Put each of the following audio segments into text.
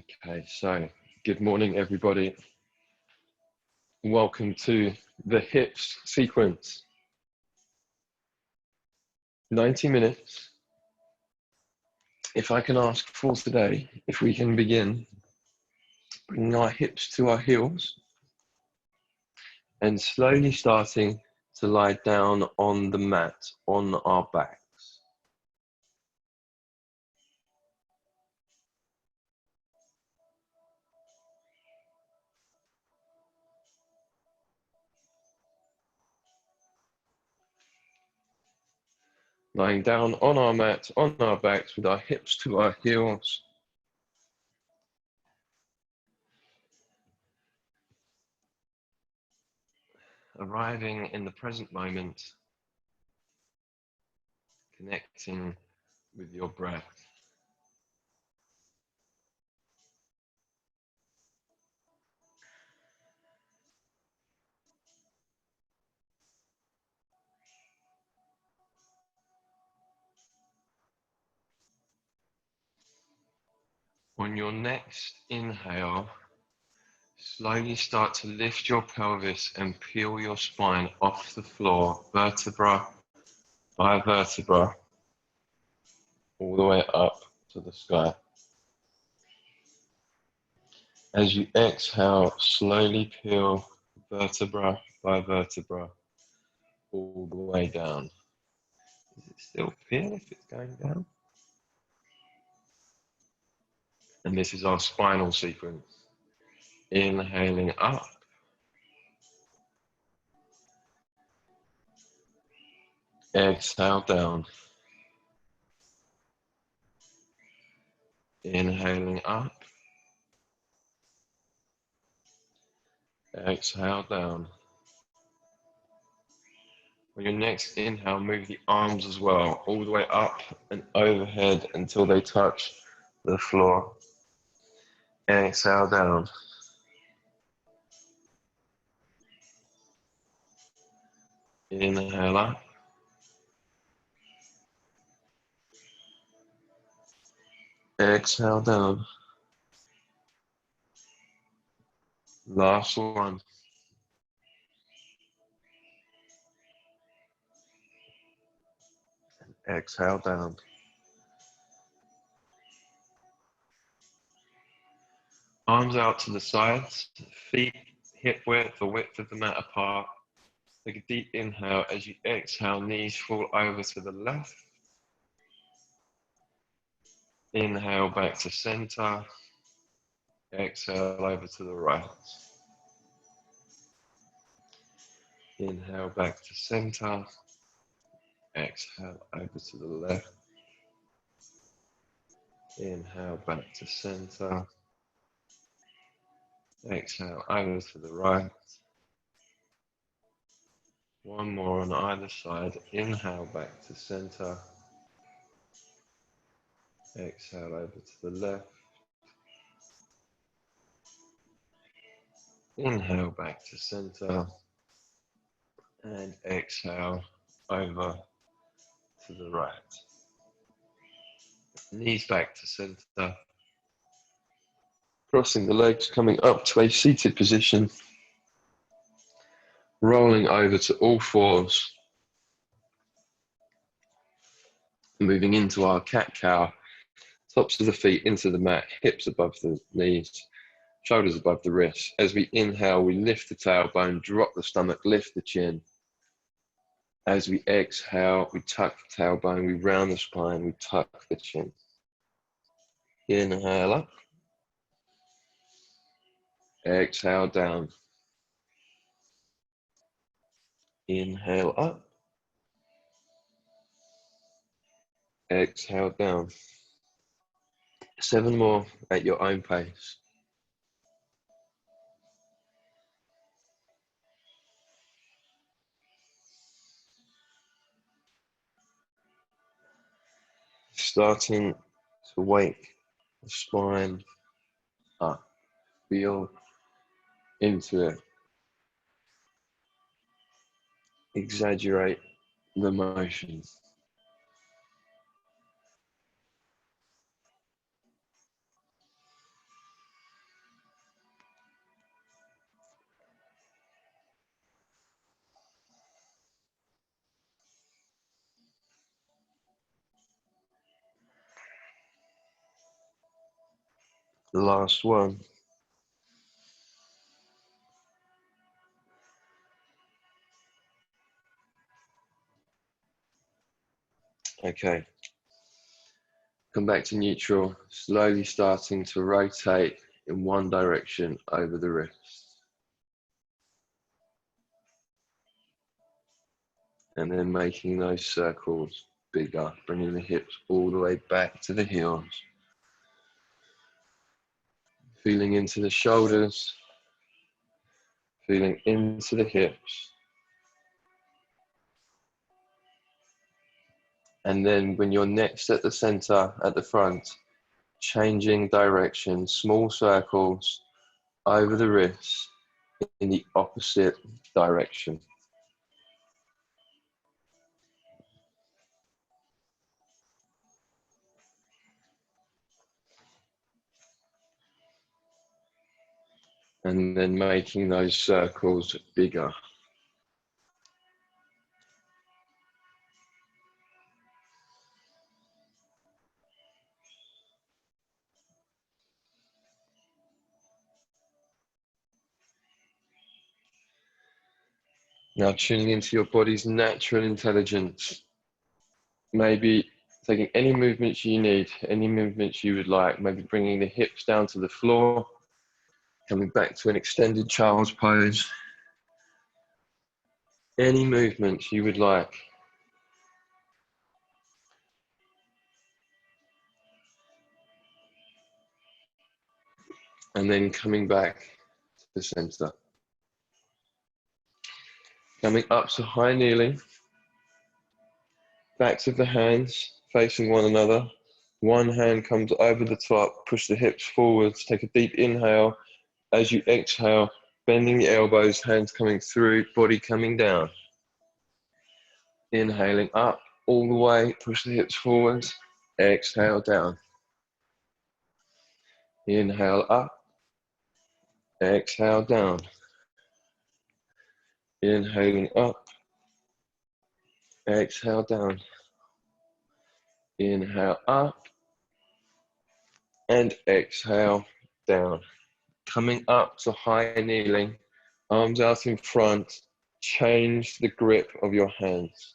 Okay, so good morning, everybody. Welcome to the HIPS sequence. 90 minutes. If I can ask for today, if we can begin bringing our hips to our heels and slowly starting to lie down on the mat, on our backs. Lying down on our mat, on our backs, with our hips to our heels. Arriving in the present moment, connecting with your breath. On your next inhale, slowly start to lift your pelvis and peel your spine off the floor, vertebra by vertebra, all the way up to the sky. As you exhale, slowly peel vertebra by vertebra, all the way down. Does it still feel if it's going down? And this is our spinal sequence. Inhaling up. Exhale down. Inhaling up. Exhale down. On your next inhale, move the arms as well, all the way up and overhead until they touch the floor. Exhale down. Inhale up. Exhale down. Last one. Exhale down. Arms out to the sides, feet hip width or width of the mat apart. Take a deep inhale. As you exhale, knees fall over to the left. Inhale back to center. Exhale over to the right. Inhale back to center. Exhale over to the left. Inhale back to center. Exhale over to the right. One more on either side. Inhale back to center. Exhale over to the left. Inhale back to center. And exhale over to the right. Knees back to center. Crossing the legs, coming up to a seated position. Rolling over to all fours. Moving into our cat-cow. Tops of the feet into the mat, hips above the knees, shoulders above the wrists. As we inhale, we lift the tailbone, drop the stomach, lift the chin. As we exhale, we tuck the tailbone, we round the spine, we tuck the chin. Inhale up. Exhale down. Inhale up. Exhale down. 7 more at your own pace. Starting to wake the spine up. Feel into it. Exaggerate the motion. The last one. Okay. Come back to neutral, slowly starting to rotate in one direction over the wrist. And then making those circles bigger, bringing the hips all the way back to the heels. Feeling into the shoulders, feeling into the hips. And then when you're next at the center, at the front, changing direction, small circles over the wrists in the opposite direction. And then making those circles bigger. Now tuning into your body's natural intelligence. Maybe taking any movements you need, any movements you would like, maybe bringing the hips down to the floor, coming back to an extended child's pose. Any movements you would like. And then coming back to the center. Coming up to high kneeling. Backs of the hands facing one another. One hand comes over the top, push the hips forwards, take a deep inhale. As you exhale, bending the elbows, hands coming through, body coming down. Inhaling up all the way, push the hips forwards, exhale down. Inhale up, exhale down. Inhaling up, exhale down. Inhale up, and exhale down. Coming up to high kneeling, arms out in front, change the grip of your hands.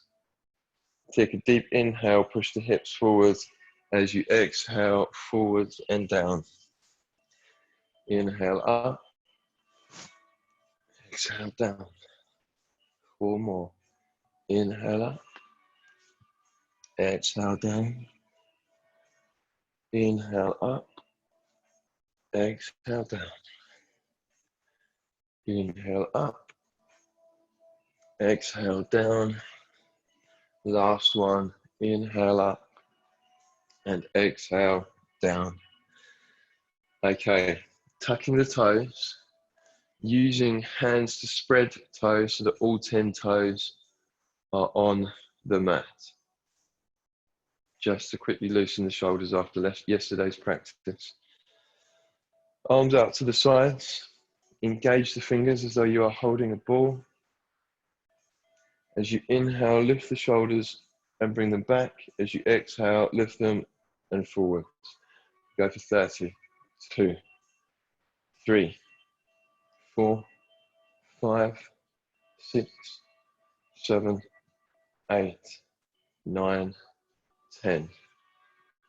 Take a deep inhale, push the hips forwards as you exhale forwards and down. Inhale up, exhale down. 4 more. Inhale up, exhale down. Inhale up, exhale down. Inhale up, exhale down. Last one, inhale up and exhale down. Okay, tucking the toes, using hands to spread toes so that all 10 toes are on the mat. Just to quickly loosen the shoulders after yesterday's practice. Arms out to the sides, engage the fingers as though you are holding a ball. As you inhale, lift the shoulders and bring them back. As you exhale, lift them and forward. Go for 30, 2, 3, 4, 5, 6, 7, 8, 9, 10.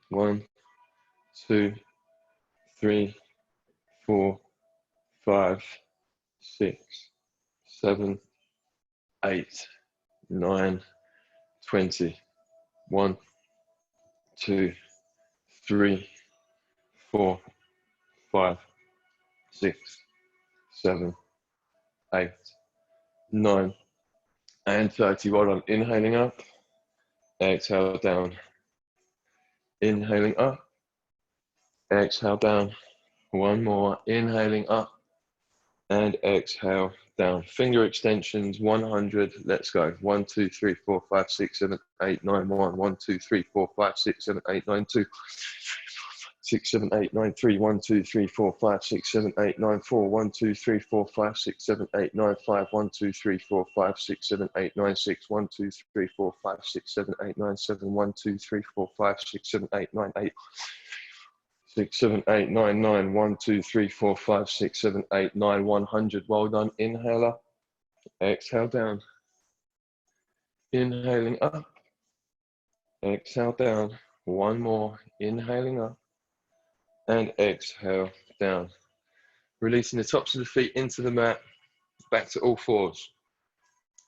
1, 2, 3, 4, 5, 6, 7, 8, 9, 20. 1, 2, 3, 4, 5, 6, 7, 8, 9, and 30. Well done. Inhaling up, exhale down. Inhaling up, exhale down. One more. Inhaling up and exhale down. Finger extensions, 100. Let's go. 1, 2, 3, 4, 5, 6, 7, 8, 9, 1. 1, 2, 3, 4, 5, 6, 7, 8, 9, 2. 6, 7, 8, 9, 3, 1, 2, 3, 4, 5, 6, 7, 8, 9, 4, 1, 2, 3, 4, 5, 6, 7, 8, 9, 5, 1, 2, 3, 4, 5, 6, 7, 8, 9, 6, 1, 2, 3, 4, 5, 6, 7, 8, 9, 7, 1, 2, 3, 4, 5, 6, 7, 8, 9, 8, 6, 7, 8, 9, 9. 1, 2, 3, 4, 5, 6, 7, 8, 9. 100. Well done. Inhale up. Exhale down. Inhaling up. Exhale down. One more. Inhaling up. And exhale down. Releasing the tops of the feet into the mat. Back to all fours.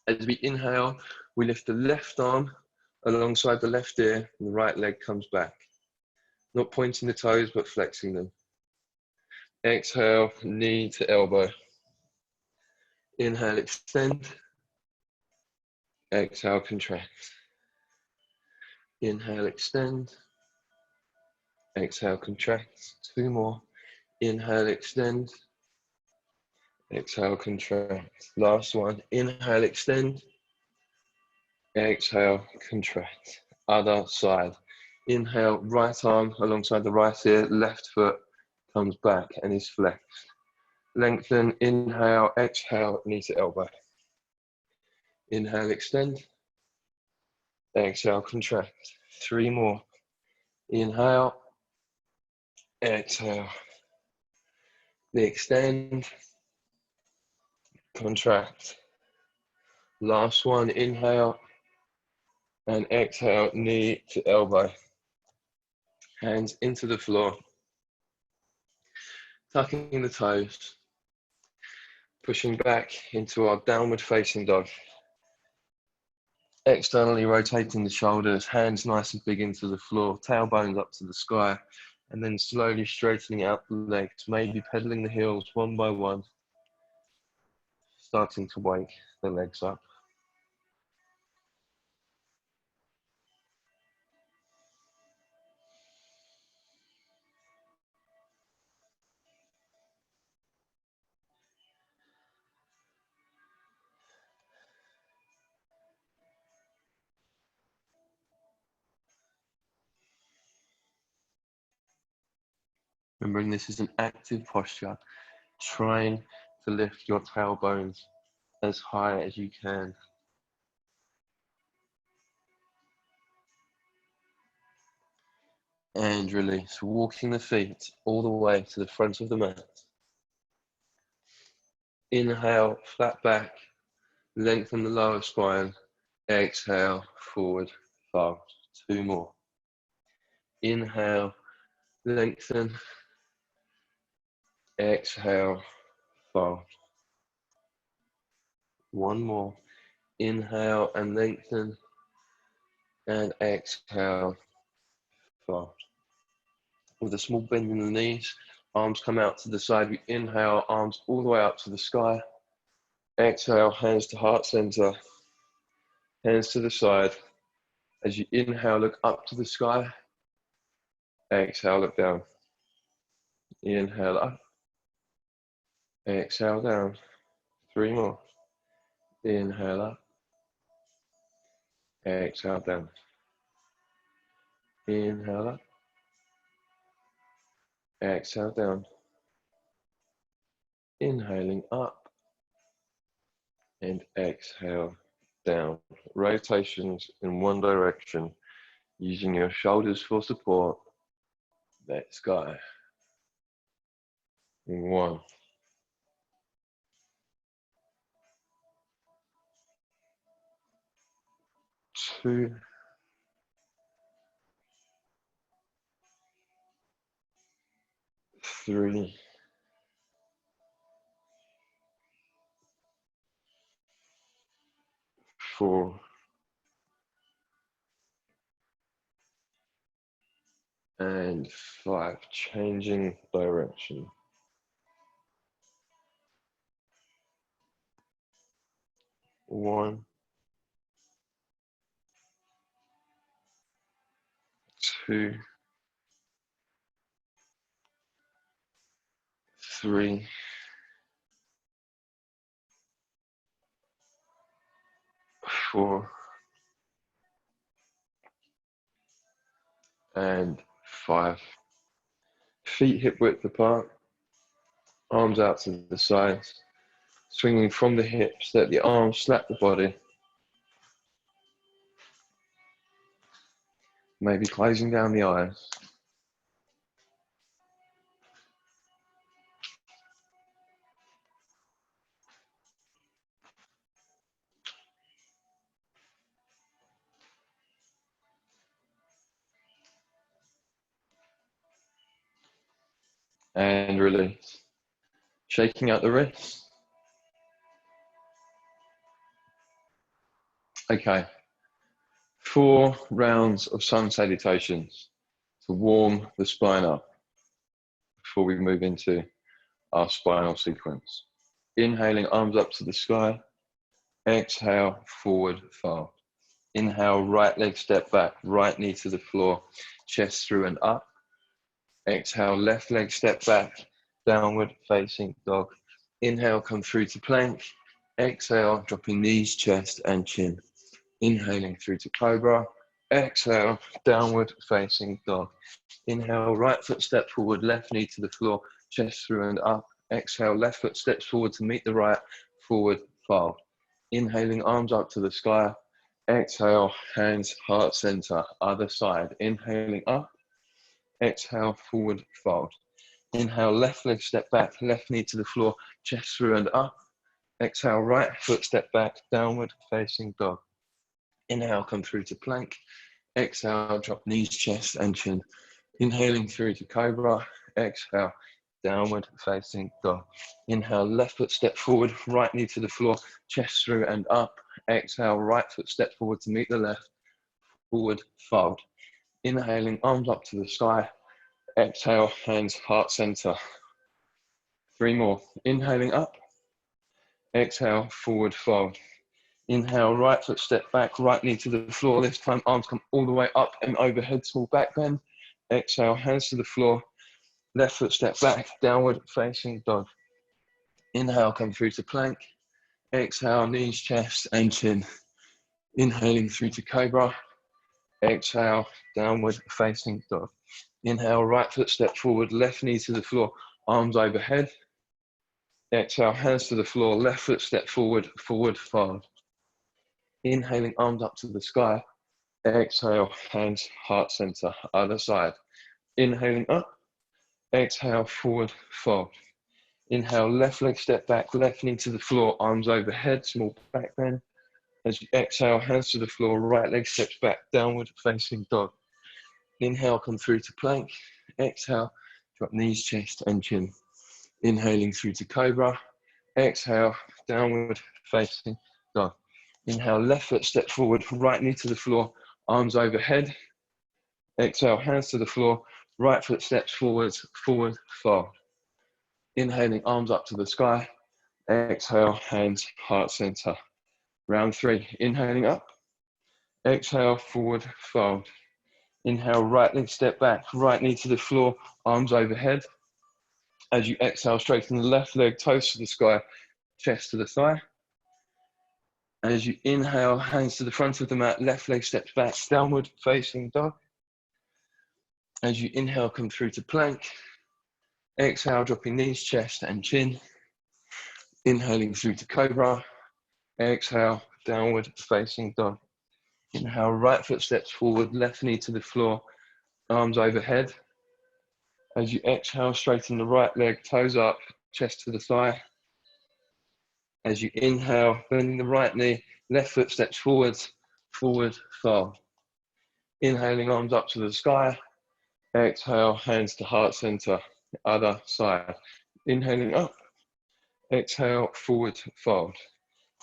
As we inhale, we lift the left arm alongside the left ear, and the right leg comes back. Not pointing the toes, but flexing them. Exhale, knee to elbow. Inhale, extend. Exhale, contract. Inhale, extend. Exhale, contract. Two more. Inhale, extend. Exhale, contract. Last one. Inhale, extend. Exhale, contract. Other side. Inhale, right arm alongside the right ear, left foot comes back and is flexed. Lengthen, inhale, exhale, knee to elbow. Inhale, extend. Exhale, contract. Three more. Inhale, exhale. The extend, contract. Last one, inhale and exhale, knee to elbow. Hands into the floor. Tucking the toes. Pushing back into our downward facing dog. Externally rotating the shoulders, hands nice and big into the floor, tailbones up to the sky, and then slowly straightening out the legs, maybe pedaling the heels one by one, starting to wake the legs up. Remembering this is an active posture, trying to lift your tailbones as high as you can. And release, walking the feet all the way to the front of the mat. Inhale, flat back, lengthen the lower spine. Exhale, forward, fold. Two more. Inhale, lengthen. Exhale, fold. One more. Inhale and lengthen. And exhale, fold. With a small bend in the knees, arms come out to the side. We inhale, arms all the way up to the sky. Exhale, hands to heart center. Hands to the side. As you inhale, look up to the sky. Exhale, look down. Inhale up. Exhale down. Three more. Inhale up. Exhale down. Inhale up. Exhale down. Inhaling up. And exhale down. Rotations in one direction. Using your shoulders for support. Let's go. 1. 2. 3. 4. And 5. Changing direction. 1. 2. 3. 4. And 5. Feet hip width apart. Arms out to the sides. Swinging from the hips, let the arms slap the body. Maybe closing down the eyes. and release. Shaking out the wrists. Okay, 4 rounds of sun salutations to warm the spine up before we move into our spinal sequence. Inhaling, arms up to the sky. Exhale, forward fold. Inhale, right leg step back, right knee to the floor, chest through and up. Exhale, left leg step back, downward facing dog. Inhale, come through to plank. Exhale, dropping knees, chest and chin. Inhaling through to cobra. Exhale, downward facing dog. Inhale, right foot step forward, left knee to the floor, chest through and up. Exhale, left foot steps forward to meet the right, forward fold. Inhaling, arms up to the sky. Exhale, hands heart center, other side. Inhaling up. Exhale, forward fold. Inhale, left leg step back, left knee to the floor, chest through and up. Exhale, right foot step back, downward facing dog. Inhale, come through to plank. Exhale, drop knees, chest and chin. Inhaling through to cobra. Exhale, downward facing dog. Inhale, left foot step forward, right knee to the floor, chest through and up. Exhale, right foot step forward to meet the left, forward fold. Inhaling, arms up to the sky. Exhale, hands heart center. 3 more. Inhaling up. Exhale, forward fold. Inhale, right foot step back, right knee to the floor. This time, arms come all the way up and overhead, small back bend. Exhale, hands to the floor. Left foot step back, downward facing dog. Inhale, come through to plank. Exhale, knees, chest and chin. Inhaling through to cobra. Exhale, downward facing dog. Inhale, right foot step forward, left knee to the floor, arms overhead. Exhale, hands to the floor, left foot step forward, forward fold. Inhaling, arms up to the sky. Exhale, hands heart center, other side. Inhaling up. Exhale, forward fold. Inhale, left leg step back, left knee to the floor, arms overhead, small back bend. As you exhale, hands to the floor, right leg steps back, downward facing dog. Inhale, come through to plank. Exhale, drop knees, chest and chin. Inhaling through to cobra. Exhale, downward facing dog. Inhale, left foot step forward, right knee to the floor, arms overhead. Exhale, hands to the floor, right foot steps forward, forward fold. Inhaling, arms up to the sky. Exhale, hands heart center. Round 3. Inhaling up. Exhale, forward fold. Inhale, right leg step back, right knee to the floor, arms overhead. As you exhale, straighten the left leg, toes to the sky, chest to the thigh. As you inhale, hands to the front of the mat, left leg steps back, downward facing dog. As you inhale, come through to plank. Exhale, dropping knees, chest and chin. Inhaling through to cobra. Exhale, downward facing dog. Inhale, right foot steps forward, left knee to the floor, arms overhead. As you exhale, straighten the right leg, toes up, chest to the thigh. As you inhale, bending the right knee, left foot steps forwards, forward fold. Inhaling, arms up to the sky. Exhale, hands to heart center, other side. Inhaling up. Exhale, forward fold.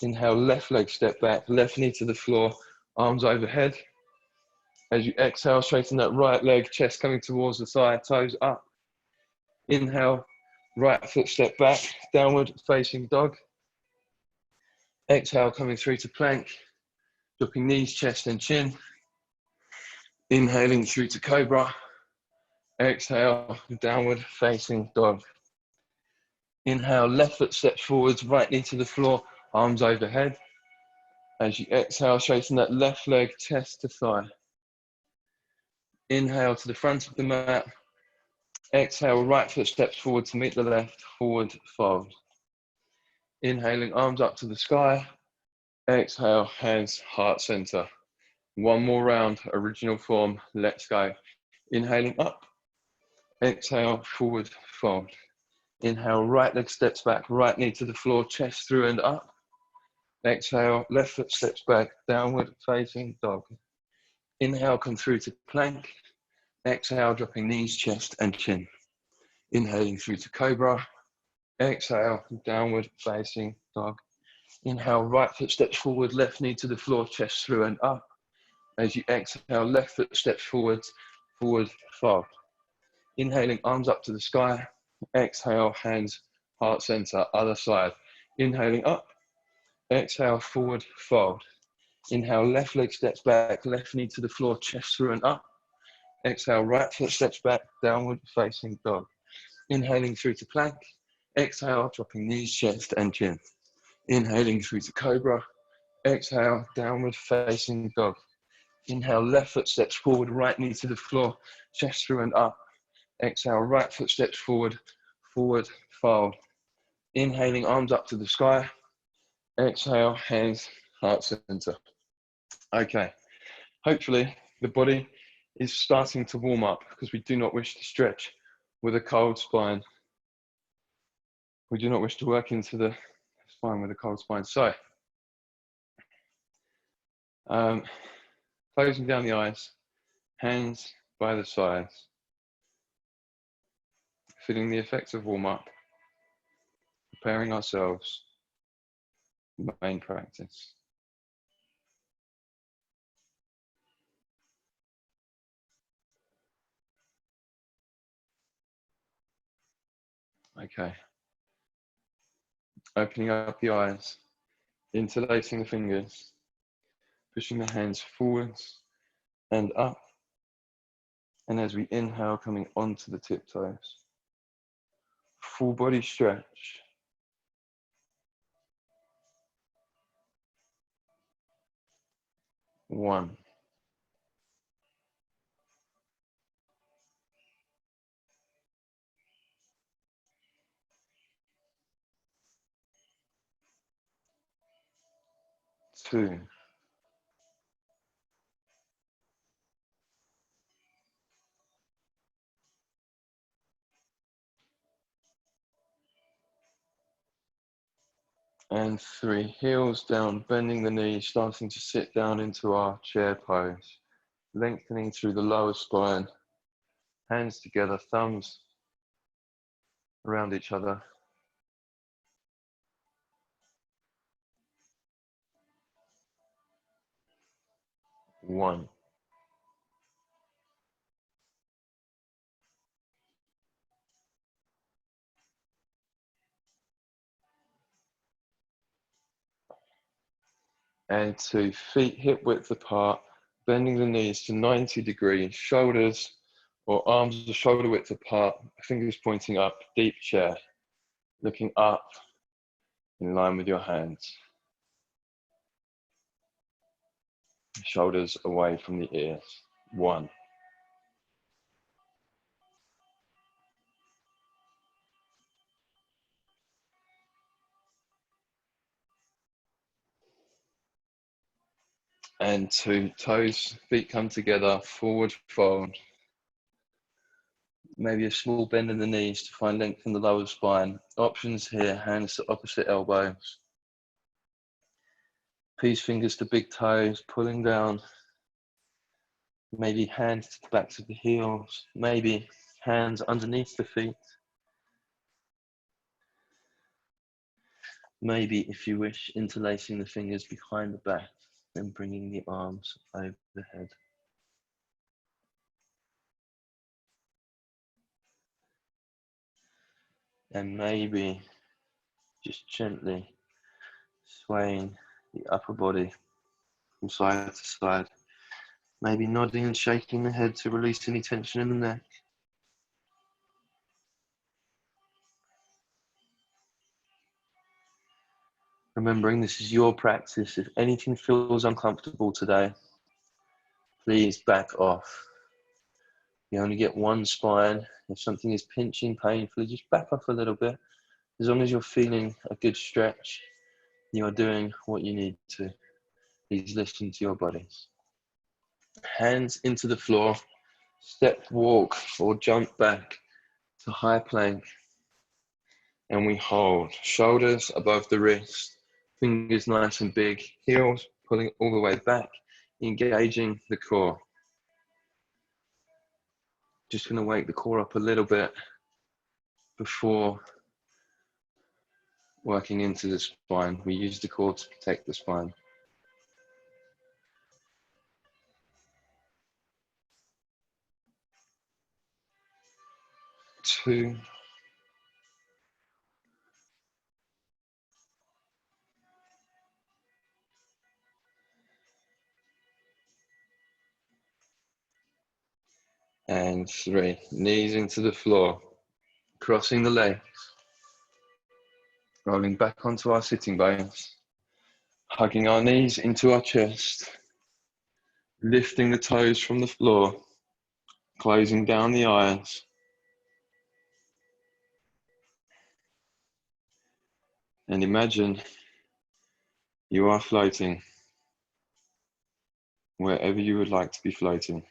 Inhale, left leg step back, left knee to the floor, arms overhead. As you exhale, straighten that right leg, chest coming towards the thigh, toes up. Inhale, right foot step back, downward facing dog. Exhale, coming through to plank, dropping knees, chest and chin. Inhaling through to cobra. Exhale, downward facing dog. Inhale, left foot steps forwards, right knee to the floor, arms overhead. As you exhale, straighten that left leg, chest to thigh. Inhale to the front of the mat. Exhale, right foot steps forward to meet the left, forward fold. Inhaling, arms up to the sky. Exhale, hands heart center. 1 more round, original form, let's go. Inhaling up. Exhale, forward fold. Inhale, right leg steps back, right knee to the floor, chest through and up. Exhale, left foot steps back, downward facing dog. Inhale, come through to plank. Exhale, dropping knees, chest and chin. Inhaling through to cobra. Exhale, downward facing dog. Inhale, right foot steps forward, left knee to the floor, chest through and up. As you exhale, left foot steps forward, forward fold. Inhaling, arms up to the sky. Exhale, hands, heart center, other side. Inhaling up. Exhale, forward fold. Inhale, left leg steps back, left knee to the floor, chest through and up. Exhale, right foot steps back, downward facing dog. Inhaling through to plank. Exhale, dropping knees, chest and chin. Inhaling through to cobra. Exhale, downward facing dog. Inhale, left foot steps forward, right knee to the floor, chest through and up. Exhale, right foot steps forward, forward fold. Inhaling, arms up to the sky. Exhale, hands, heart center. Okay, hopefully the body is starting to warm up because we do not wish to stretch with a cold spine. We do not wish to work into the spine with a cold spine. So, closing down the eyes, hands by the sides, feeling the effects of warm up, preparing ourselves for the main practice. Okay. Opening up the eyes, interlacing the fingers, pushing the hands forwards and up. And as we inhale, coming onto the tiptoes. Full body stretch. One. Two. And three. Heels down, bending the knees, starting to sit down into our chair pose. Lengthening through the lower spine. Hands together, thumbs around each other. One. And two. Feet hip width apart, bending the knees to 90 degrees, shoulders or arms are shoulder width apart, fingers pointing up, deep chair, looking up in line with your hands. Shoulders away from the ears. One. And two. Toes, feet come together, forward fold. Maybe a small bend in the knees to find length in the lower spine. Options here, hands to opposite elbows. Peace fingers to big toes, pulling down. Maybe hands to the backs of the heels. Maybe hands underneath the feet. Maybe, if you wish, interlacing the fingers behind the back and bringing the arms over the head. And maybe just gently swaying the upper body from side to side. Maybe nodding and shaking the head to release any tension in the neck. Remembering this is your practice. If anything feels uncomfortable today, please back off. You only get one spine. If something is pinching painfully, just back off a little bit. As long as you're feeling a good stretch, you are doing what you need to. Please listen to your bodies. Hands into the floor, step, walk, or jump back to high plank. And we hold. Shoulders above the wrist, fingers nice and big, heels pulling all the way back, engaging the core. Just going to wake the core up a little bit. before working into the spine. We use the core to protect the spine. 2, and 3. Knees into the floor, crossing the legs, rolling back onto our sitting bones, hugging our knees into our chest, lifting the toes from the floor, closing down the eyes. And imagine you are floating wherever you would like to be floating.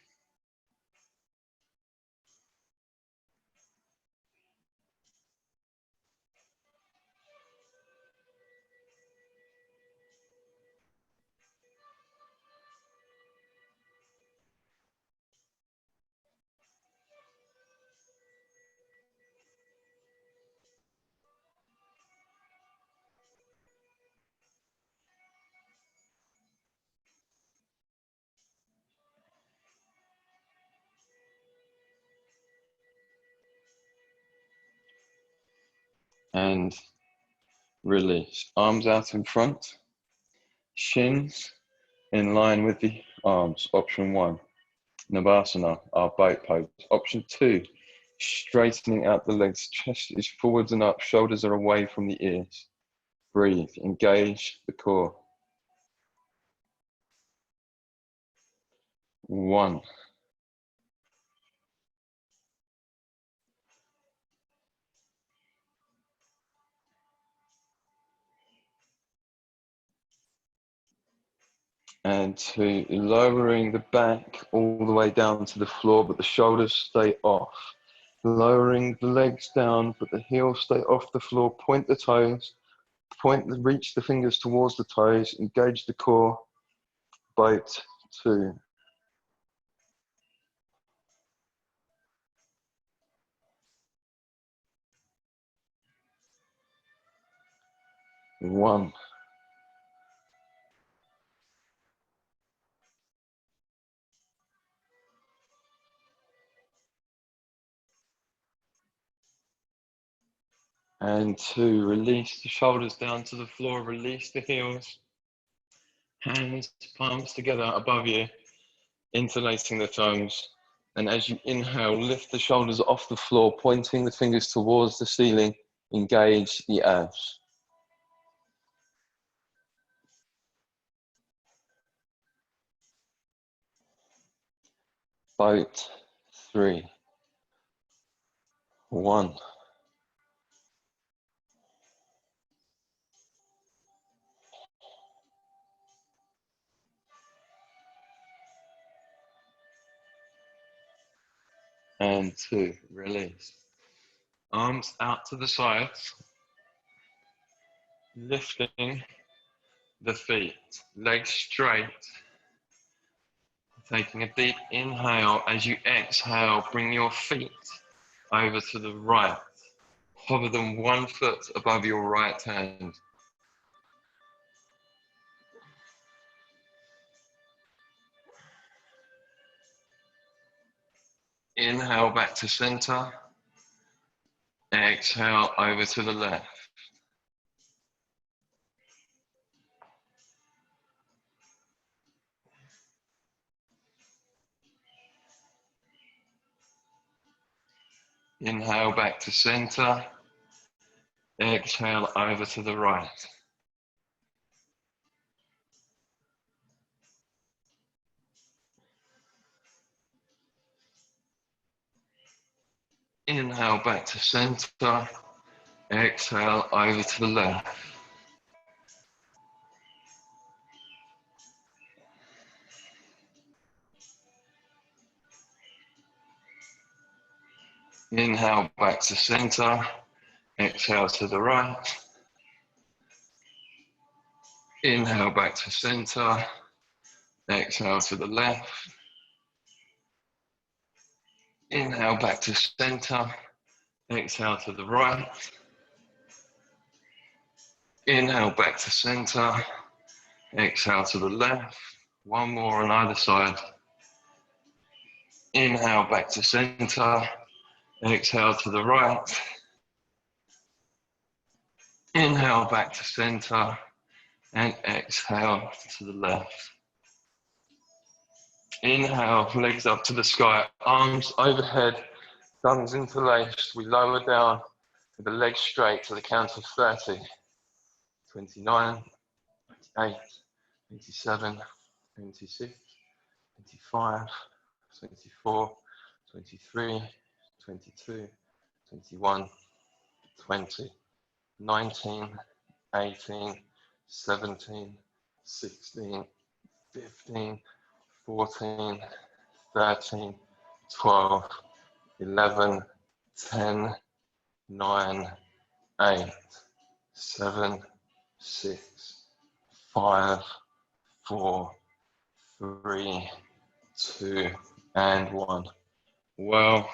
And release. Arms out in front, shins in line with the arms. Option 1. Navasana, our boat pose. Option 2, straightening out the legs. Chest is forwards and up, shoulders are away from the ears. Breathe, engage the core. 1. And 2, lowering the back all the way down to the floor, but the shoulders stay off. Lowering the legs down, but the heels stay off the floor. Point the toes, reach the fingers towards the toes, engage the core. Boat 2. One. And 2, release the shoulders down to the floor, release the heels. Hands, palms together above you, interlacing the toes. And as you inhale, lift the shoulders off the floor, pointing the fingers towards the ceiling, engage the abs. Boat 3. 1. And 2, release. Arms out to the sides, lifting the feet, legs straight. Taking a deep inhale. As you exhale, bring your feet over to the right. Hover them 1 foot above your right hand. Inhale back to center. Exhale over to the left. Inhale back to center. Exhale over to the right. Inhale back to center. Exhale over to the left. Inhale back to center. Exhale to the right. Inhale back to center. Exhale to the left. Inhale back to center. Exhale to the right. Inhale back to center. Exhale to the left. One more on either side. Inhale back to center. Exhale to the right. Inhale back to center. And exhale to the left. Inhale, legs up to the sky, arms overhead, thumbs interlaced. We lower down with the legs straight to the count of 30. 29, 28, 27, 26, 25, 24, 23, 22, 21, 20, 19, 18, 17, 16, 15, 14, 13, 12, 11, 10, 9, 8, 7, 6, 5, 4, 3, 2, and 1. Well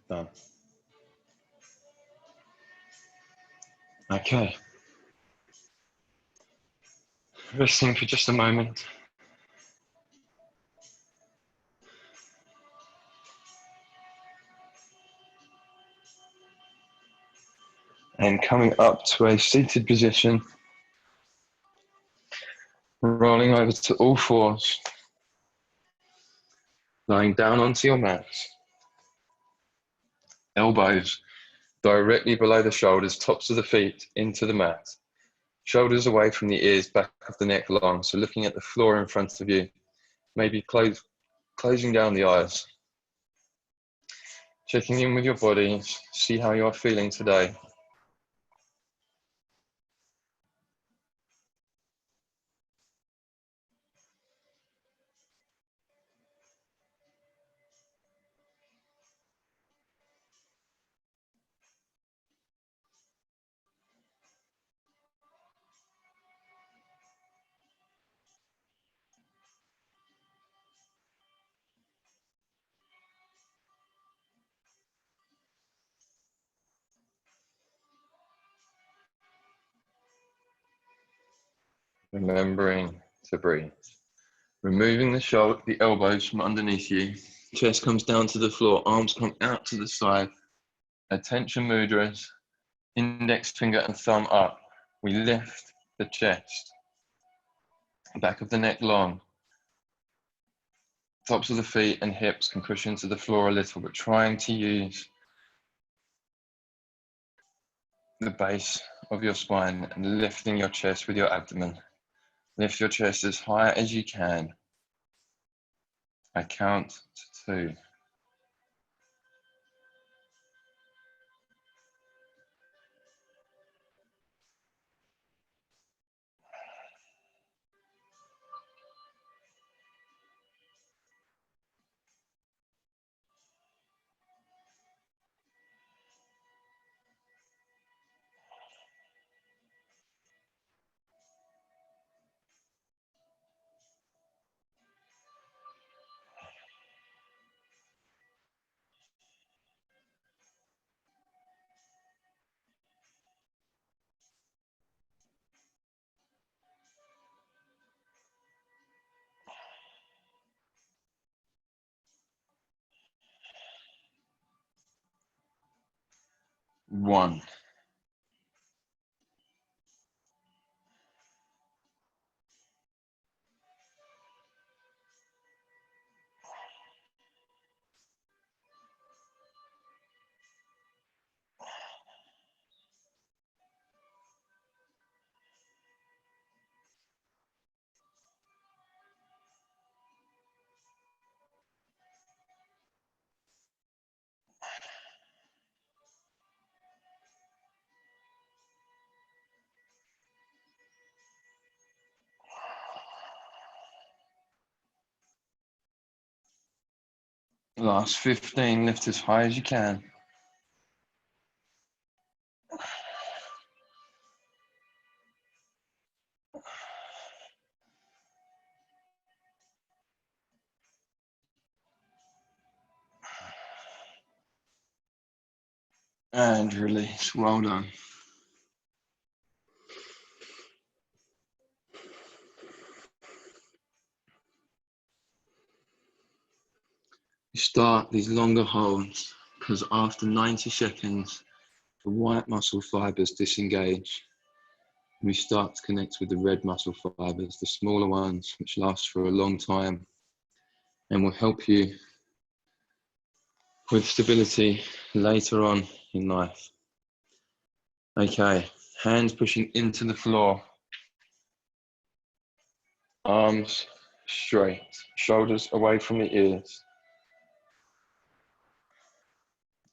done. Okay. Resting for just a moment. And coming up to a seated position, rolling over to all fours, lying down onto your mat, elbows directly below the shoulders, tops of the feet into the mat, shoulders away from the ears, back of the neck long, so looking at the floor in front of you, maybe closing down the eyes, checking in with your body, see how you are feeling today. Remembering to breathe. Removing the elbows from underneath you. Chest comes down to the floor, arms come out to the side. Attention mudras, index finger and thumb up. We lift the chest. Back of the neck long. Tops of the feet and hips can push into the floor a little, but trying to use the base of your spine and lifting your chest with your abdomen. Lift your chest as high as you can. I count to 2. One. Last 15, lift as high as you can. And release. Well done. You start these longer holds because after 90 seconds, the white muscle fibers disengage. We start to connect with the red muscle fibers, the smaller ones, which last for a long time and will help you with stability later on in life. Okay, hands pushing into the floor, arms straight, shoulders away from the ears,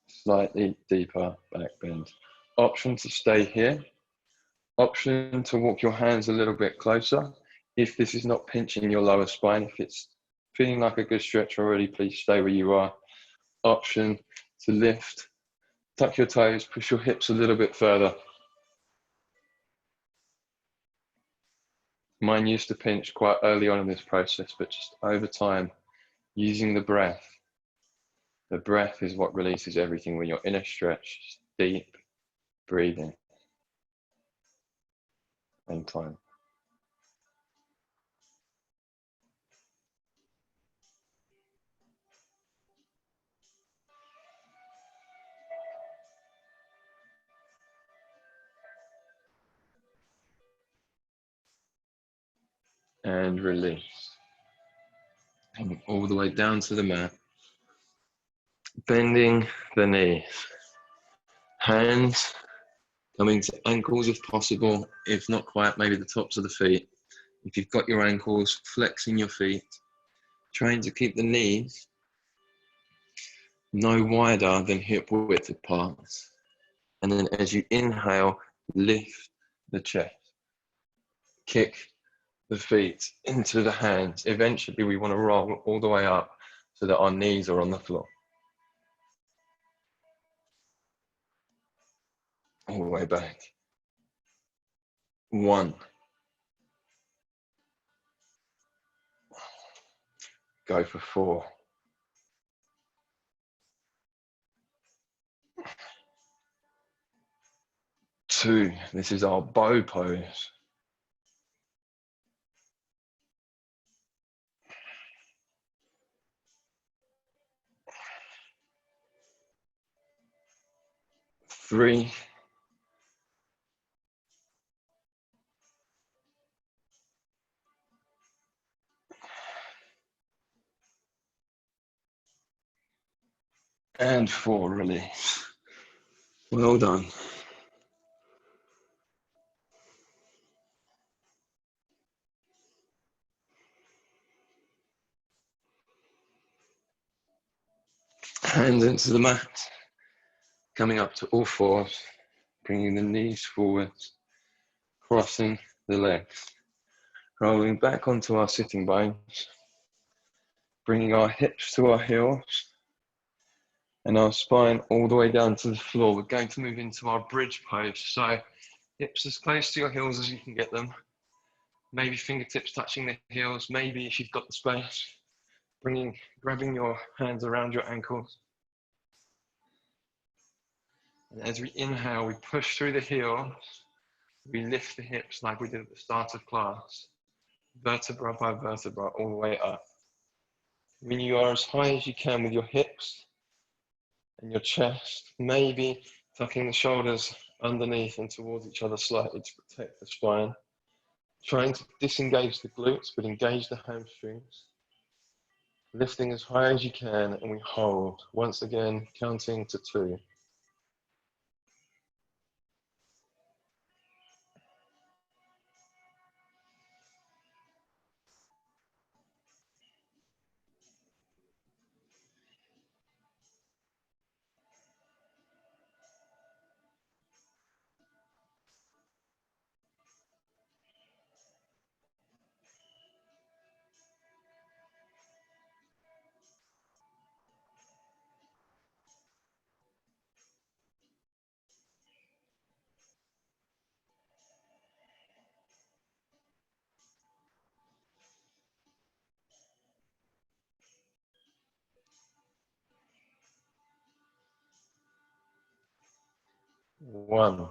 slightly deeper back bend. Option to stay here, option to walk your hands a little bit closer. If this is not pinching your lower spine, if it's feeling like a good stretch already, please stay where you are. Option to lift, tuck your toes, push your hips a little bit further. Mine used to pinch quite early on in this process, but just over time, using the breath. The breath is what releases everything when you're in a stretch, just deep breathing and time. And release. Coming all the way down to the mat. Bending the knees. Hands coming to ankles if possible, if not quite, maybe the tops of the feet. If you've got your ankles, flexing your feet, trying to keep the knees no wider than hip width apart. And then as you inhale, lift the chest. Kick the feet into the hands. Eventually we want to roll all the way up so that our knees are on the floor. All the way back. 1. Go for 4. 2. This is our bow pose. 3. 4, release. Well done. Hands into the mat. Coming up to all fours. Bringing the knees forwards. Crossing the legs. Rolling back onto our sitting bones. Bringing our hips to our heels. And our spine all the way down to the floor. We're going to move into our bridge pose. So hips as close to your heels as you can get them. Maybe fingertips touching the heels. Maybe if you've got the space, grabbing your hands around your ankles. And as we inhale, we push through the heels. We lift the hips like we did at the start of class. Vertebra by vertebra, all the way up. When you are as high as you can with your hips and your chest, maybe tucking the shoulders underneath and towards each other slightly to protect the spine. Trying to disengage the glutes, but engage the hamstrings. Lifting as high as you can, and we hold. Once again, counting to 2. 1.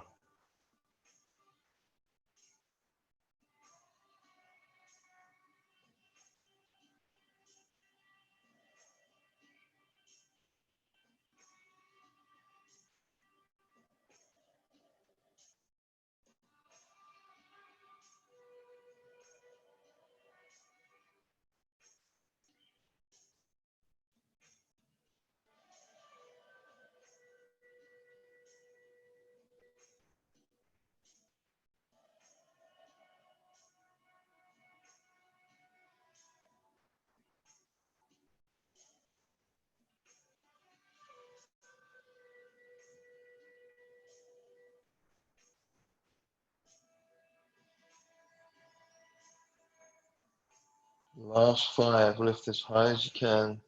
Last 5, lift as high as you can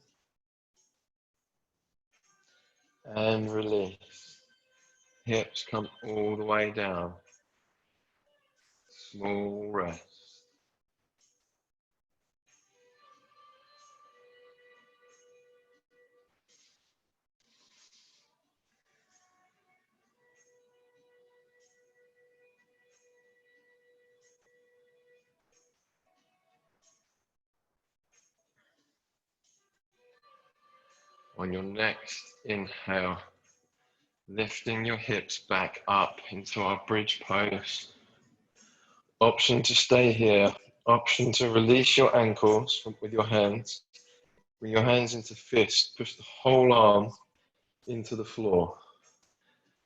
and release. Hips come all the way down. Small rest. On your next inhale, lifting your hips back up into our bridge pose. Option to stay here. Option to release your ankles with your hands. Bring your hands into fist. Push the whole arm into the floor.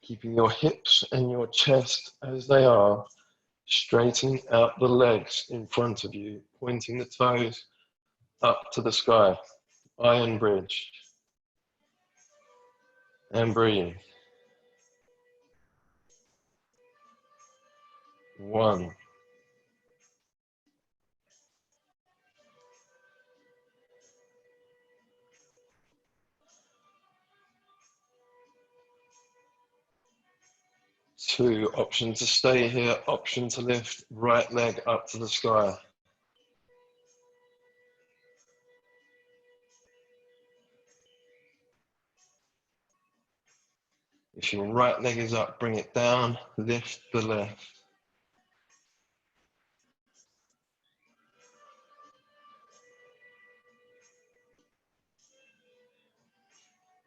Keeping your hips and your chest as they are. Straightening out the legs in front of you. Pointing the toes up to the sky. Iron bridge. And breathe. 1. 2, option to stay here, option to lift right leg up to the sky. If your right leg is up, bring it down, lift the left.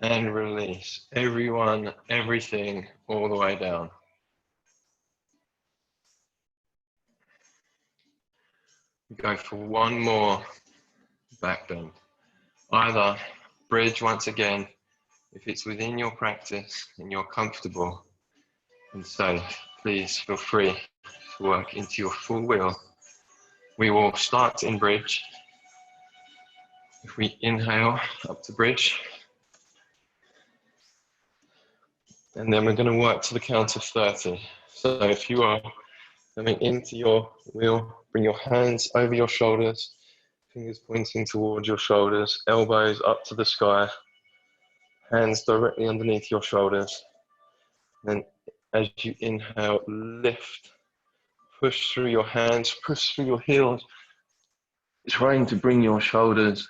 And release. Everyone, everything, all the way down. Go for one more back bend. Either bridge once again, if it's within your practice and you're comfortable and safe, please feel free to work into your full wheel. We will start in bridge. If we inhale up to bridge, and then we're going to work to the count of 30. So if you are coming into your wheel, bring your hands over your shoulders, fingers pointing towards your shoulders, elbows up to the sky, hands directly underneath your shoulders. Then as you inhale, lift, push through your hands, push through your heels, trying to bring your shoulders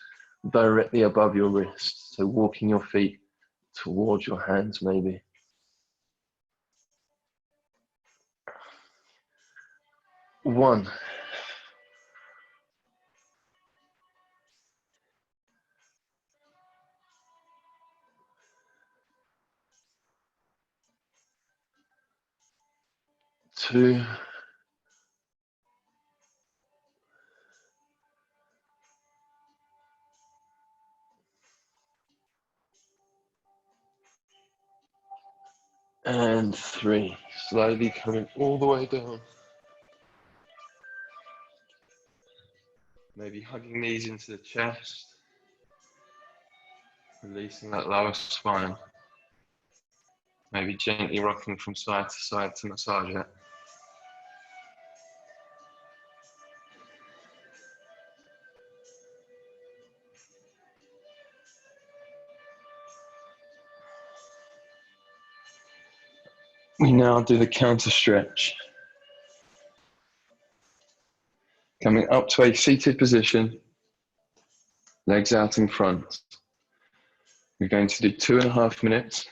directly above your wrists. So walking your feet towards your hands maybe. 1. 2. And 3. Slowly coming all the way down. Maybe hugging knees into the chest. Releasing that lower spine. Maybe gently rocking from side to side to massage it. We now do the counter stretch. Coming up to a seated position, legs out in front. We're going to do 2.5 minutes,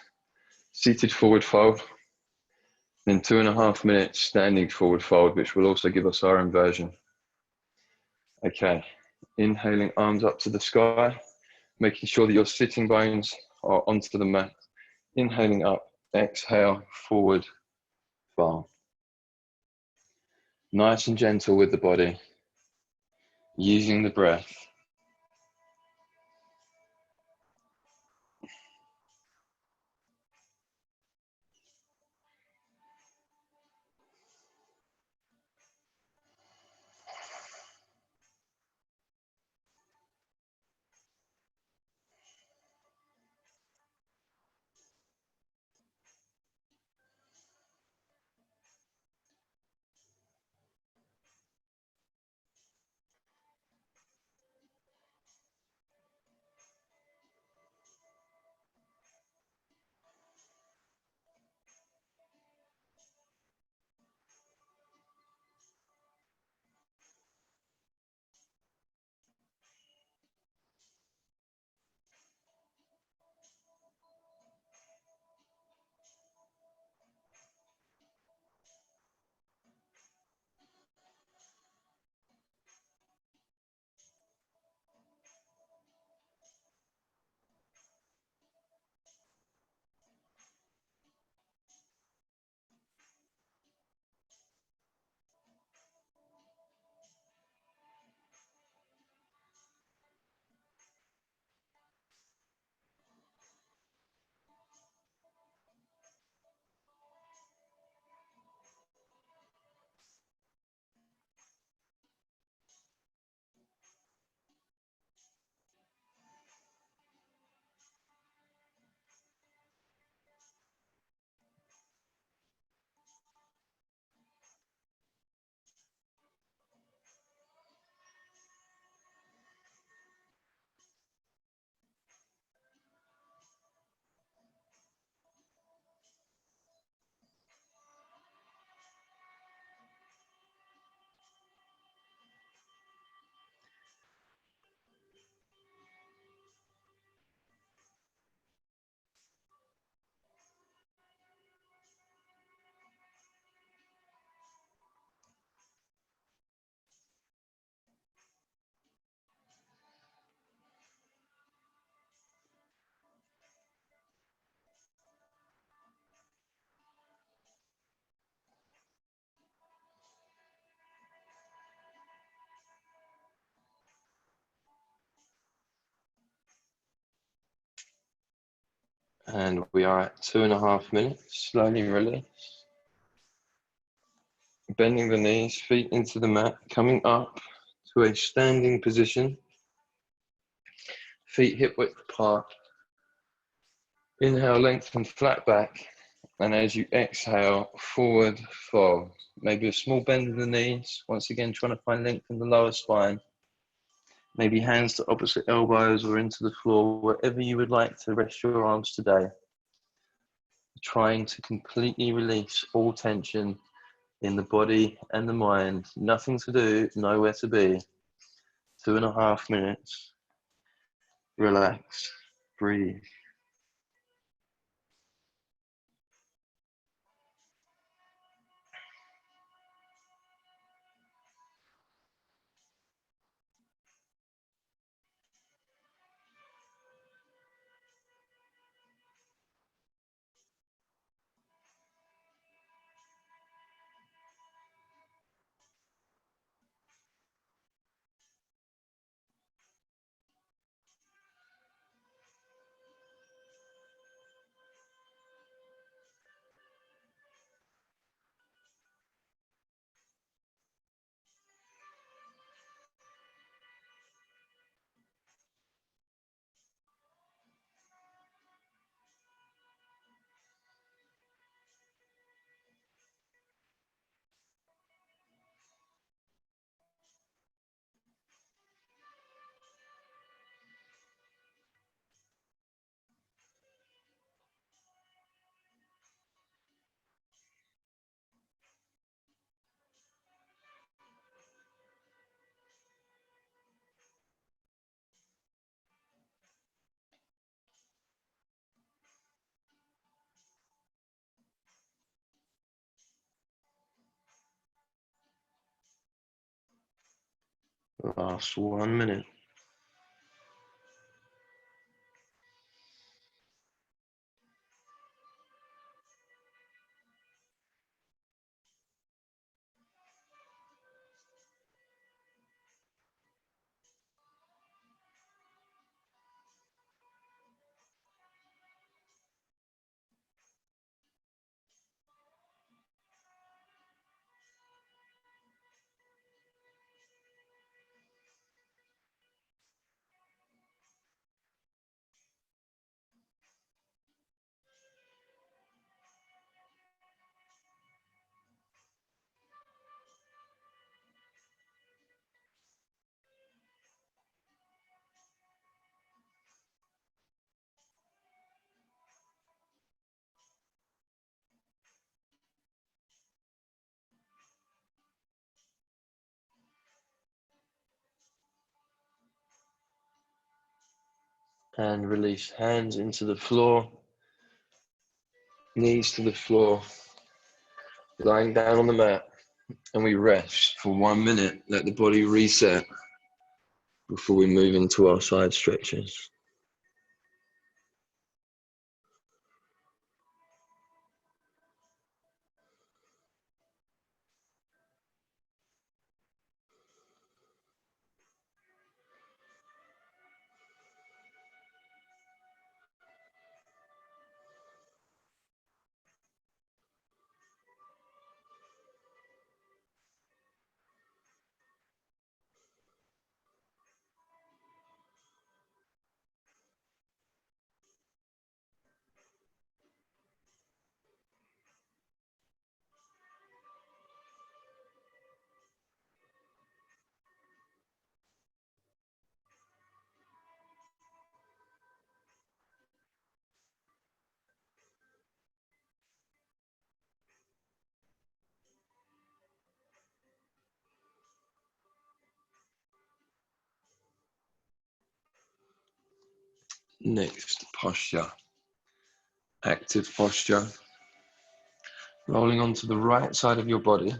seated forward fold. Then 2.5 minutes standing forward fold, which will also give us our inversion. Okay, inhaling, arms up to the sky, making sure that your sitting bones are onto the mat. Inhaling up, exhale, forward fold. Nice and gentle with the body, using the breath. And we are at 2.5 minutes. Slowly release. Bending the knees, feet into the mat, coming up to a standing position. Feet hip width apart. Inhale, lengthen flat back. And as you exhale, forward fold. Maybe a small bend in the knees. Once again, trying to find length in the lower spine. Maybe hands to opposite elbows or into the floor, wherever you would like to rest your arms today. Trying to completely release all tension in the body and the mind. Nothing to do, nowhere to be. 2.5 minutes. Relax, breathe. Last 1 minute. And release, hands into the floor, knees to the floor, lying down on the mat, and we rest for 1 minute, let the body reset before we move into our side stretches. Next posture, active posture. Rolling onto the right side of your body.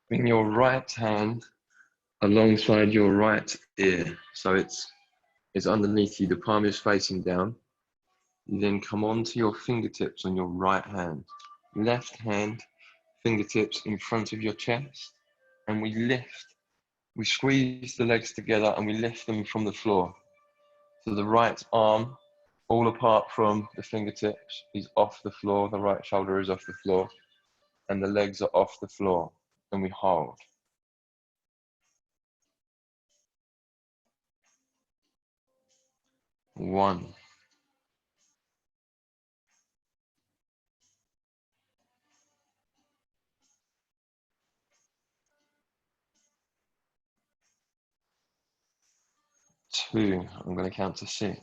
Bring your right hand alongside your right ear. So it's underneath you, the palm is facing down. You then come onto your fingertips on your right hand. Left hand, fingertips in front of your chest. And we lift, we squeeze the legs together and we lift them from the floor. So the right arm, all apart from the fingertips, is off the floor. The right shoulder is off the floor. And the legs are off the floor. And we hold. 1. 2. I'm going to count to 6.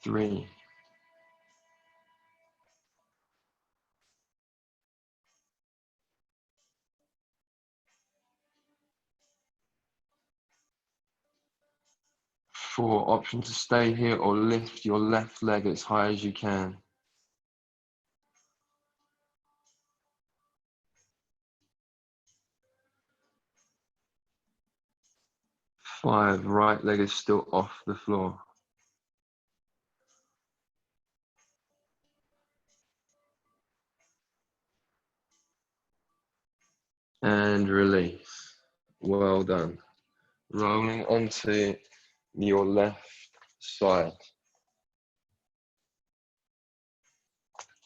3. 4. Option to stay here or lift your left leg as high as you can. 5. Right leg is still off the floor. 'And release. Well done. Rolling onto your left side.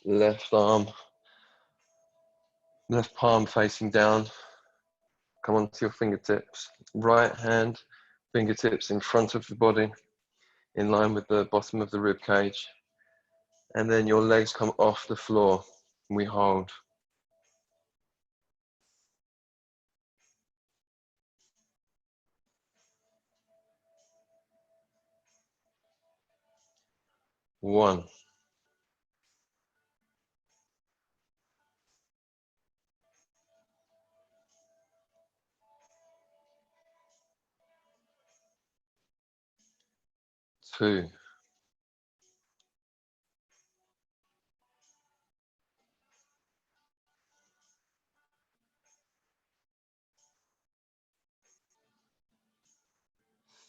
Left arm, left palm facing down. Come onto your fingertips. Right hand, fingertips in front of the body, in line with the bottom of the rib cage. And then your legs come off the floor. We hold. 1. 2.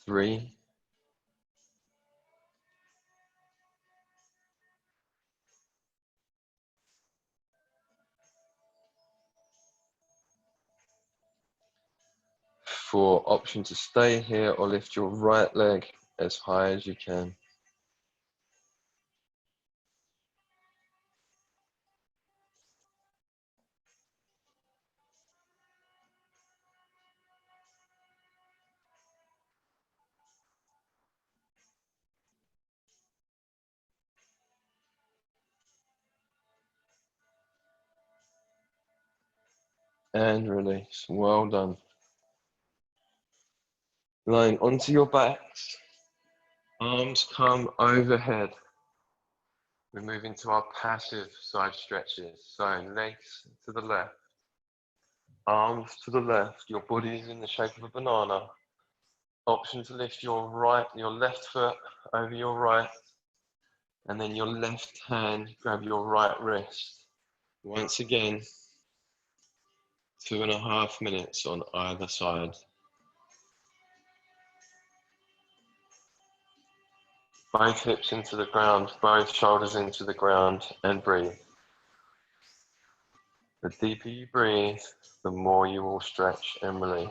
3, 4. Option to stay here or lift your right leg as high as you can. And release. Well done. Lying onto your backs. Arms come overhead. We move into our passive side stretches. So legs to the left. Arms to the left. Your body is in the shape of a banana. Option to lift your left foot over your right. And then your left hand, grab your right wrist. Once again, 2.5 minutes on either side. Both hips into the ground, both shoulders into the ground, and breathe. The deeper you breathe, the more you will stretch and release.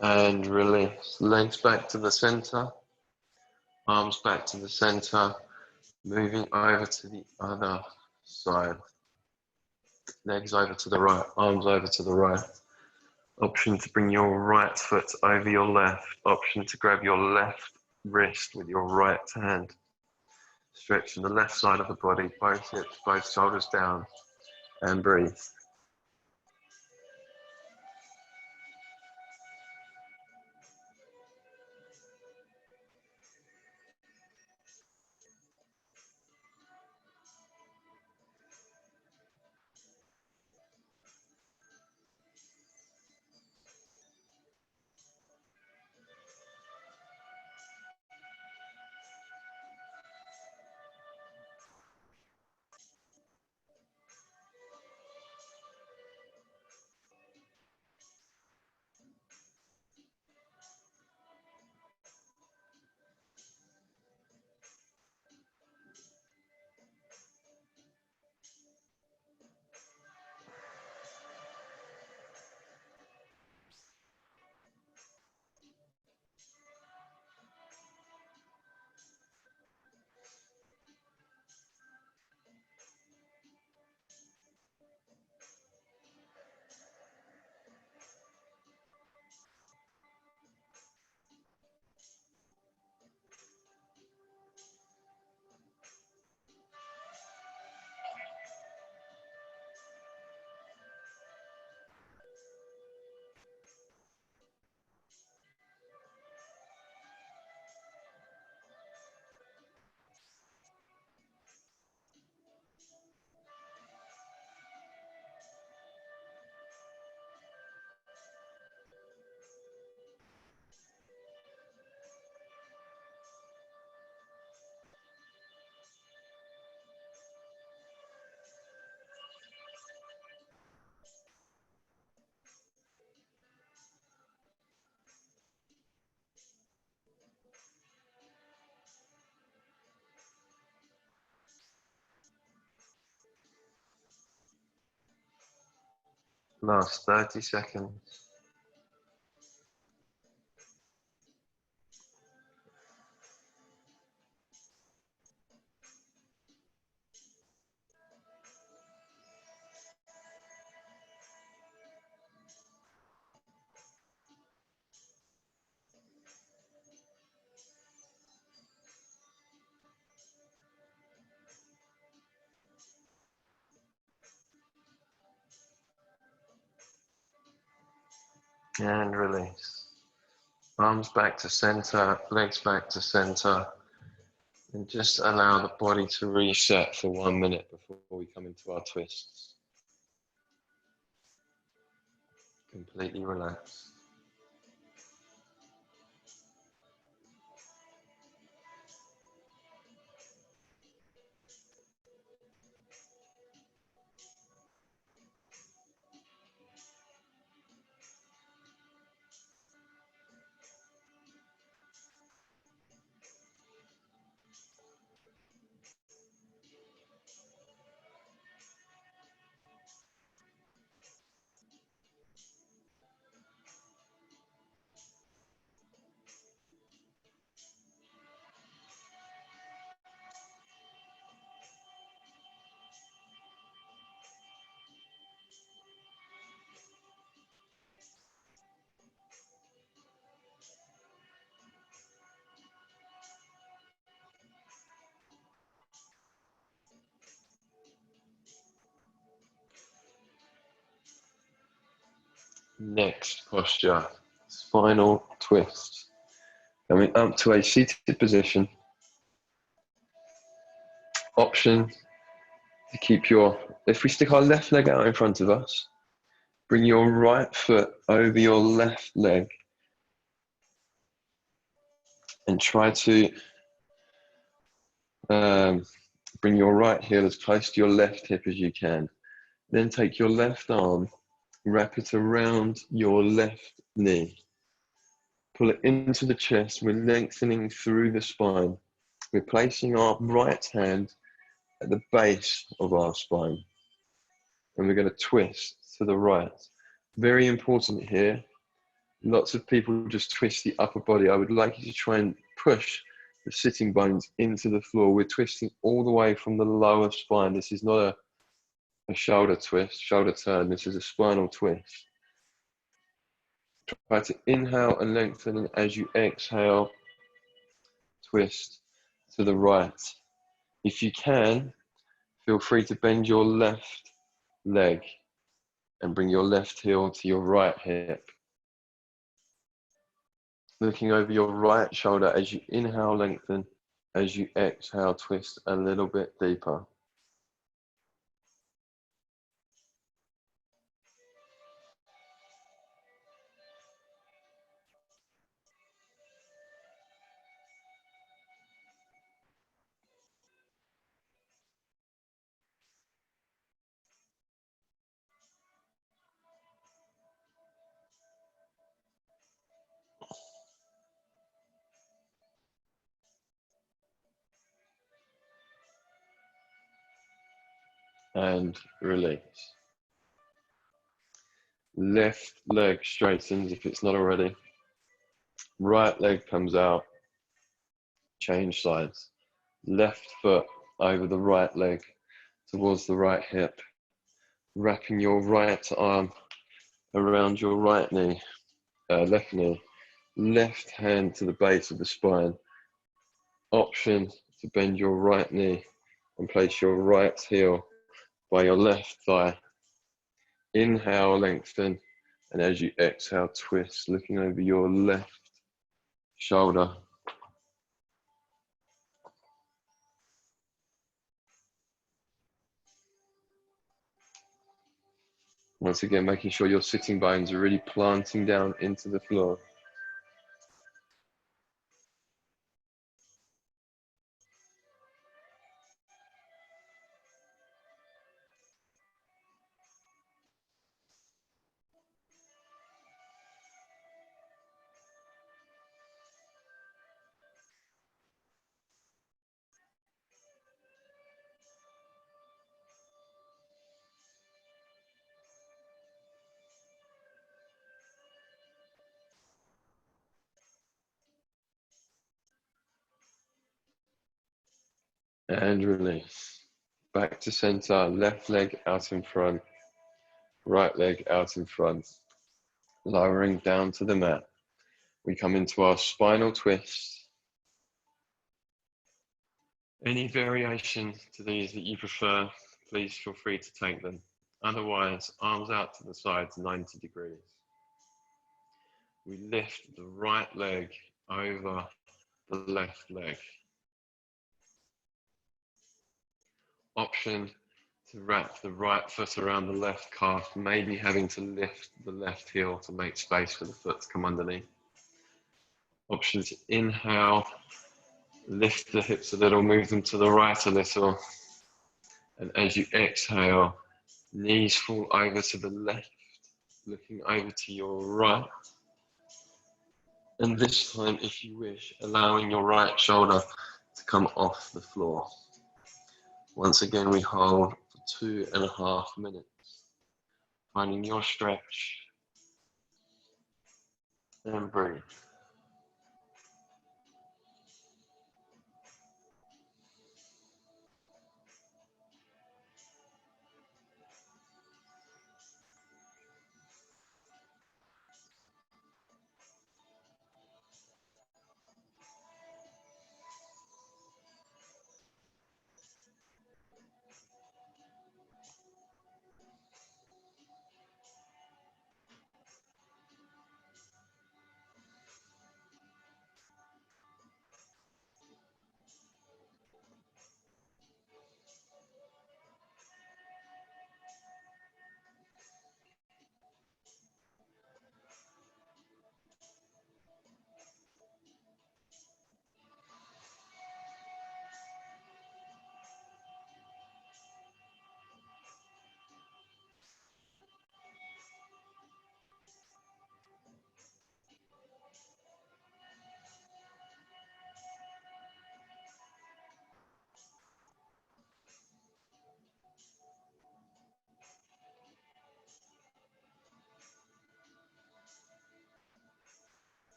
And release. Legs back to the center. Arms back to the center. Moving over to the other side. Legs over to the right. Arms over to the right. Option to bring your right foot over your left. Option to grab your left wrist with your right hand. Stretching the left side of the body. Both hips, both shoulders down. And breathe. Last 30 seconds. And release. Arms back to center, legs back to center. And just allow the body to reset for 1 minute before we come into our twists. Completely relax. Next posture, spinal twist. Coming up to a seated position. Option to keep if we stick our left leg out in front of us, bring your right foot over your left leg and try to bring your right heel as close to your left hip as you can. Then take your left arm, wrap it around your left knee. Pull it into the chest. We're lengthening through the spine. We're placing our right hand at the base of our spine. And we're going to twist to the right. Very important here. Lots of people just twist the upper body. I would like you to try and push the sitting bones into the floor. We're twisting all the way from the lower spine. This is not a shoulder twist, shoulder turn. This is a spinal twist. Try to inhale and lengthen, and as you exhale, twist to the right. If you can, feel free to bend your left leg and bring your left heel to your right hip. Looking over your right shoulder as you inhale, lengthen. As you exhale, twist a little bit deeper. And release. Left leg straightens if it's not already. Right leg comes out. Change sides. Left foot over the right leg towards the right hip. Wrapping your right arm around your right knee, left knee. Left hand to the base of the spine. Option to bend your right knee and place your right heel by your left thigh. Inhale, lengthen, and as you exhale, twist, looking over your left shoulder. Once again, making sure your sitting bones are really planting down into the floor. And release. Back to center, left leg out in front, right leg out in front, lowering down to the mat. We come into our spinal twist. Any variation to these that you prefer, please feel free to take them. Otherwise, arms out to the sides, 90 degrees. We lift the right leg over the left leg. Option to wrap the right foot around the left calf, maybe having to lift the left heel to make space for the foot to come underneath. Option to inhale, lift the hips a little, move them to the right a little. And as you exhale, knees fall over to the left, looking over to your right. And this time, if you wish, allowing your right shoulder to come off the floor. Once again, we hold for 2.5 minutes, finding your stretch, and breathe.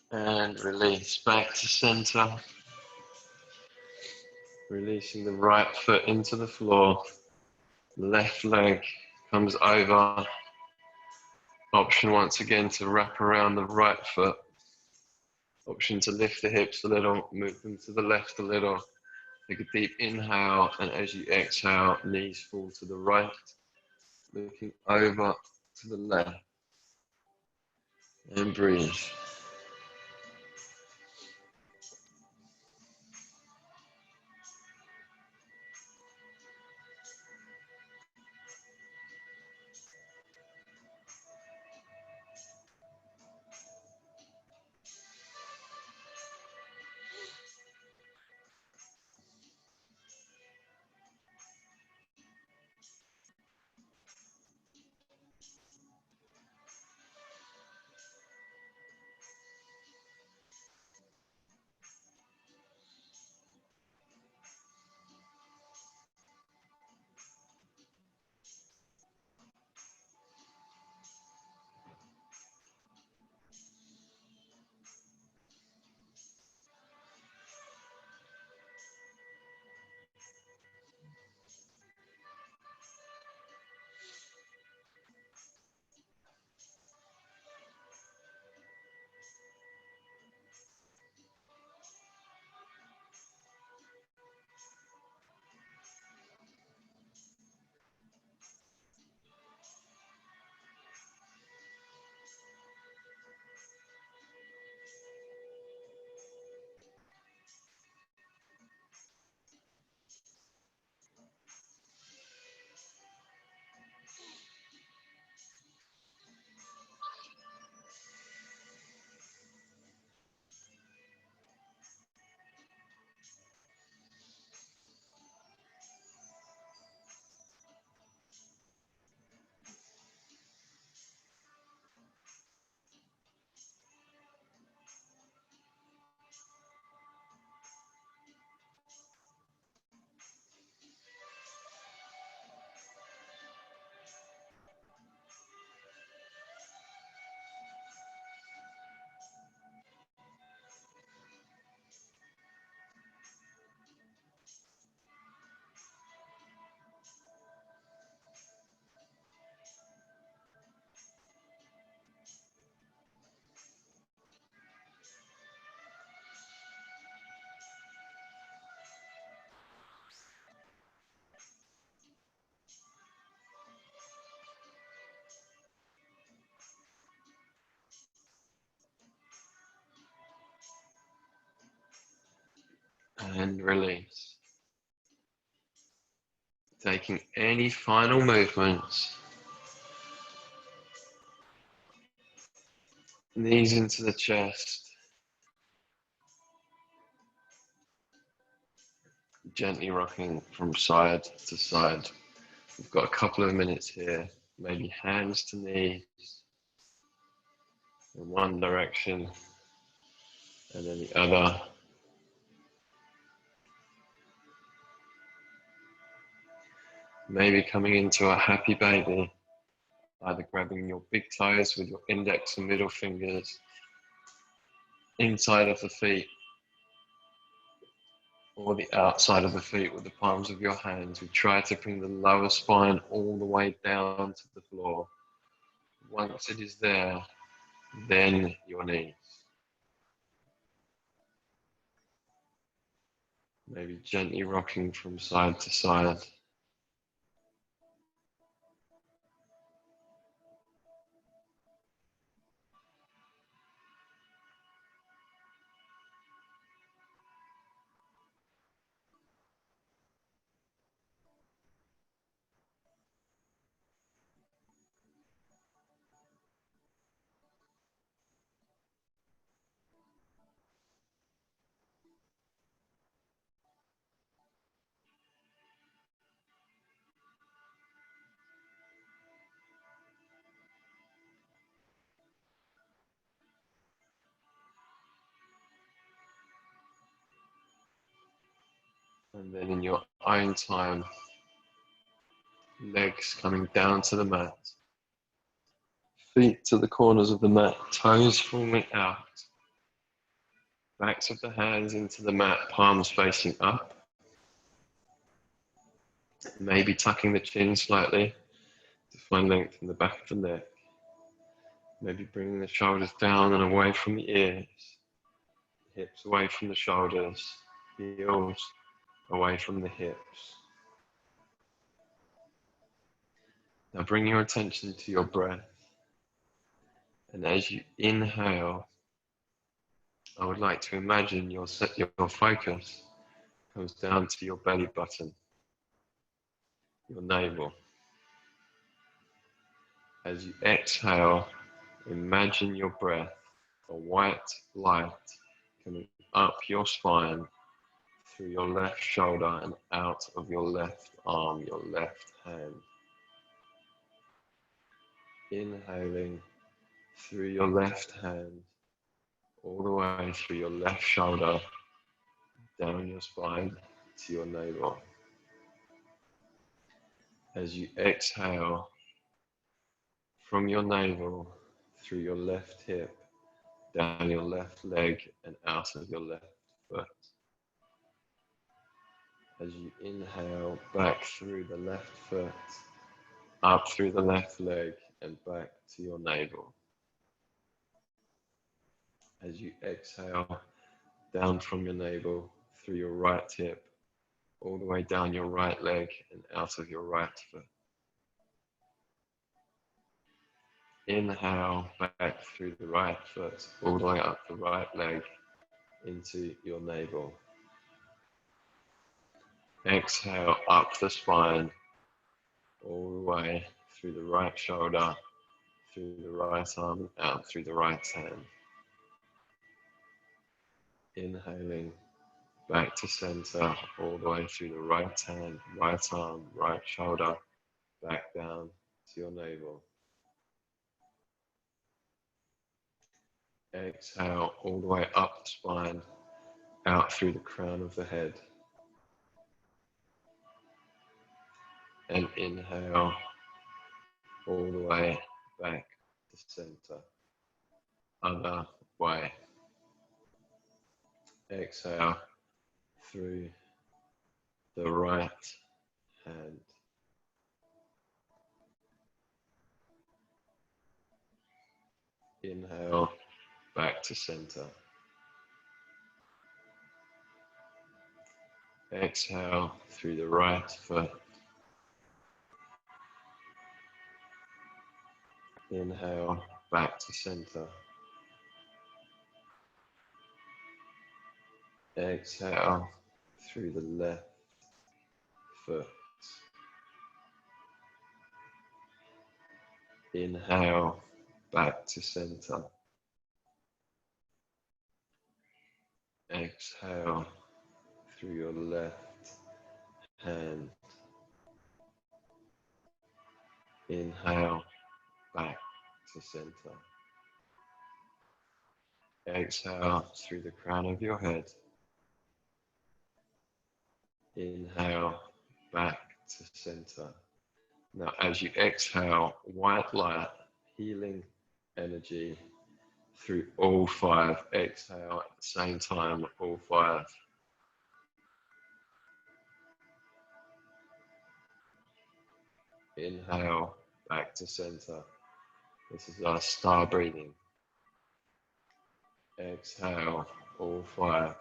And release back to center. Releasing the right foot into the floor. Left leg comes over. Option once again to wrap around the right foot. Option to lift the hips a little, move them to the left a little. Take a deep inhale, and as you exhale, knees fall to the right, looking over to the left. And breathe. and release. Taking any final movements. Knees into the chest. Gently rocking from side to side. We've got a couple of minutes here. Maybe hands to knees in one direction and then the other. Maybe coming into a happy baby, either grabbing your big toes with your index and middle fingers inside of the feet, or the outside of the feet with the palms of your hands. We try to bring the lower spine all the way down to the floor. Once it is there, then your knees. Maybe gently rocking from side to side. And then in your own time, legs coming down to the mat, feet to the corners of the mat, toes falling out, backs of the hands into the mat, palms facing up, maybe tucking the chin slightly to find length in the back of the neck, maybe bringing the shoulders down and away from the ears, hips away from the shoulders, heels away from the hips. Now bring your attention to your breath. And as you inhale, I would like to imagine your focus comes down to your belly button, your navel. As you exhale, imagine your breath, a white light coming up your spine, through your left shoulder and out of your left arm, your left hand. Inhaling through your left hand, all the way through your left shoulder, down your spine to your navel. As you exhale from your navel, through your left hip, down your left leg and out of your left foot. As you inhale back through the left foot, up through the left leg and back to your navel. As you exhale down from your navel, through your right hip, all the way down your right leg and out of your right foot. Inhale back through the right foot, all the way up the right leg into your navel. Exhale up the spine, all the way through the right shoulder, through the right arm, out through the right hand. Inhaling back to center, all the way through the right hand, right arm, right shoulder, back down to your navel. Exhale all the way up the spine, out through the crown of the head. And inhale all the way back to center. Other way. Exhale through the right hand. Inhale back to center. Exhale through the right foot. Inhale back to center. Exhale through the left foot. Inhale, back to center. Exhale through your left hand. Inhale, back to center. Exhale through the crown of your head. Inhale, back to center. Now, as you exhale, white light, healing energy through all five. Exhale at the same time, all five. Inhale, back to center. This is our star breathing. Exhale, all five.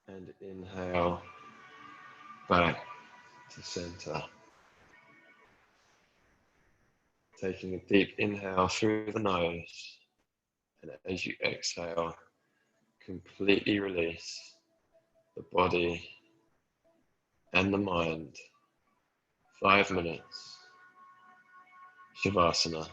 And inhale, back to center. Taking a deep inhale through the nose. And as you exhale, completely release the body and the mind. 5 minutes. Shavasana.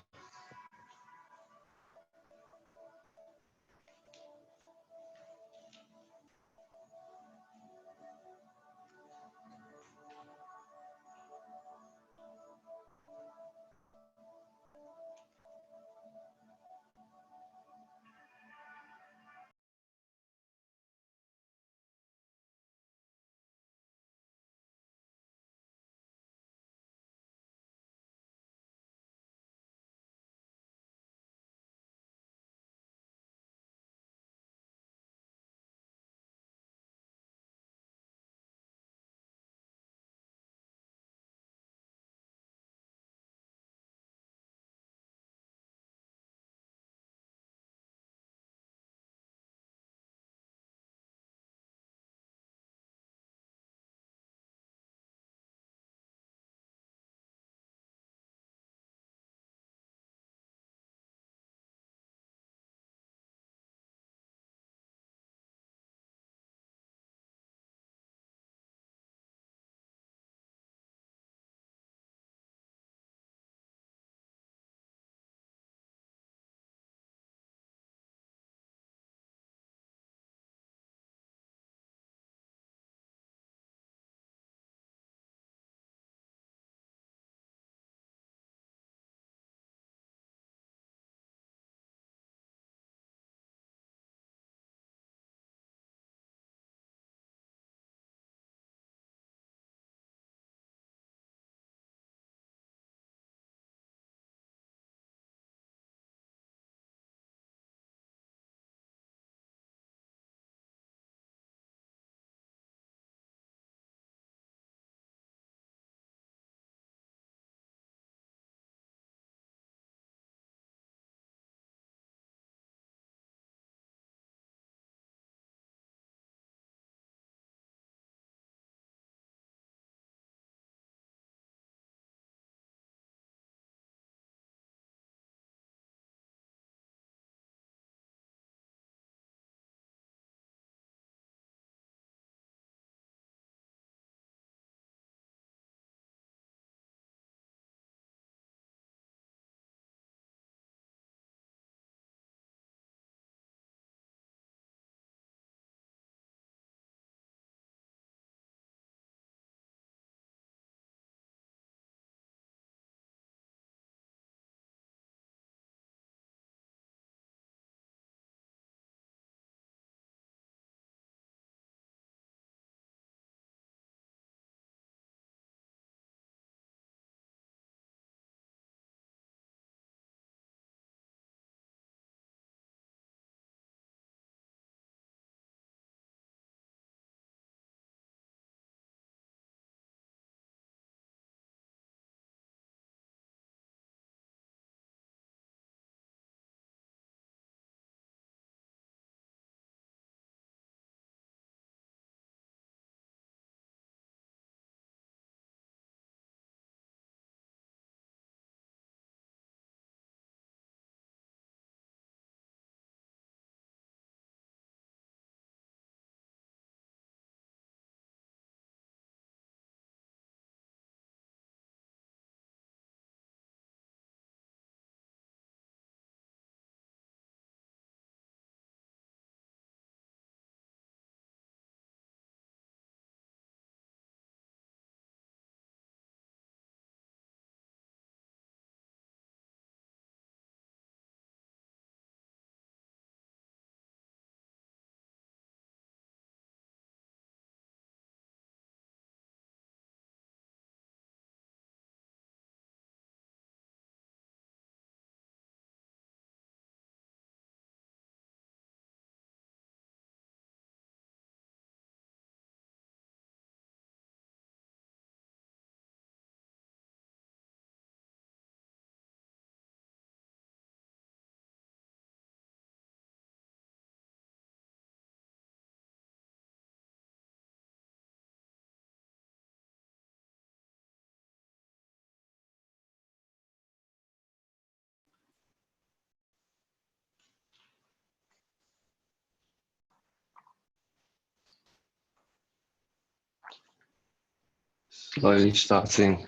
Slowly starting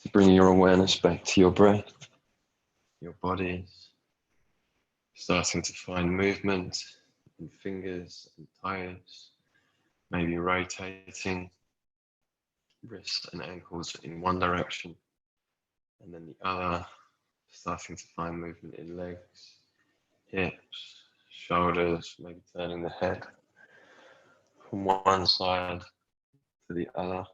to bring your awareness back to your breath, your body, starting to find movement in fingers and toes, maybe rotating wrists and ankles in one direction, and then the other, starting to find movement in legs, hips, shoulders, maybe turning the head from one side to the other.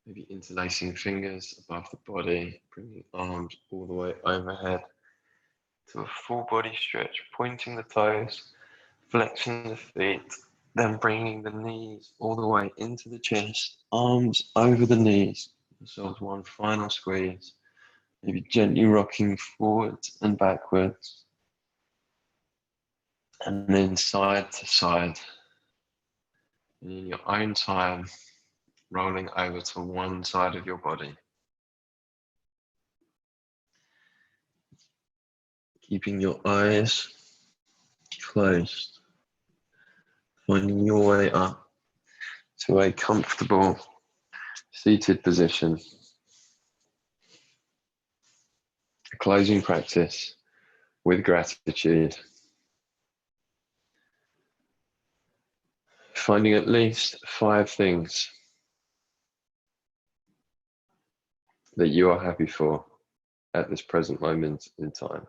Maybe interlacing fingers above the body, bringing arms all the way overhead to a full body stretch, pointing the toes, flexing the feet, then bringing the knees all the way into the chest, arms over the knees. So one final squeeze, maybe gently rocking forwards and backwards, and then side to side. And in your own time, rolling over to one side of your body. Keeping your eyes closed, finding your way up to a comfortable seated position. A closing practice with gratitude. Finding at least 5 things that you are happy for at this present moment in time.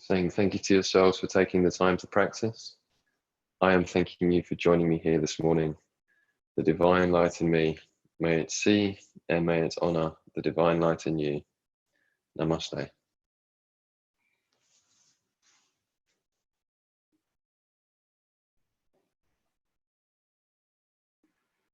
Saying thank you to yourselves for taking the time to practice. I am thanking you for joining me here this morning. The divine light in me, may it see and may it honor the divine light in you. Namaste.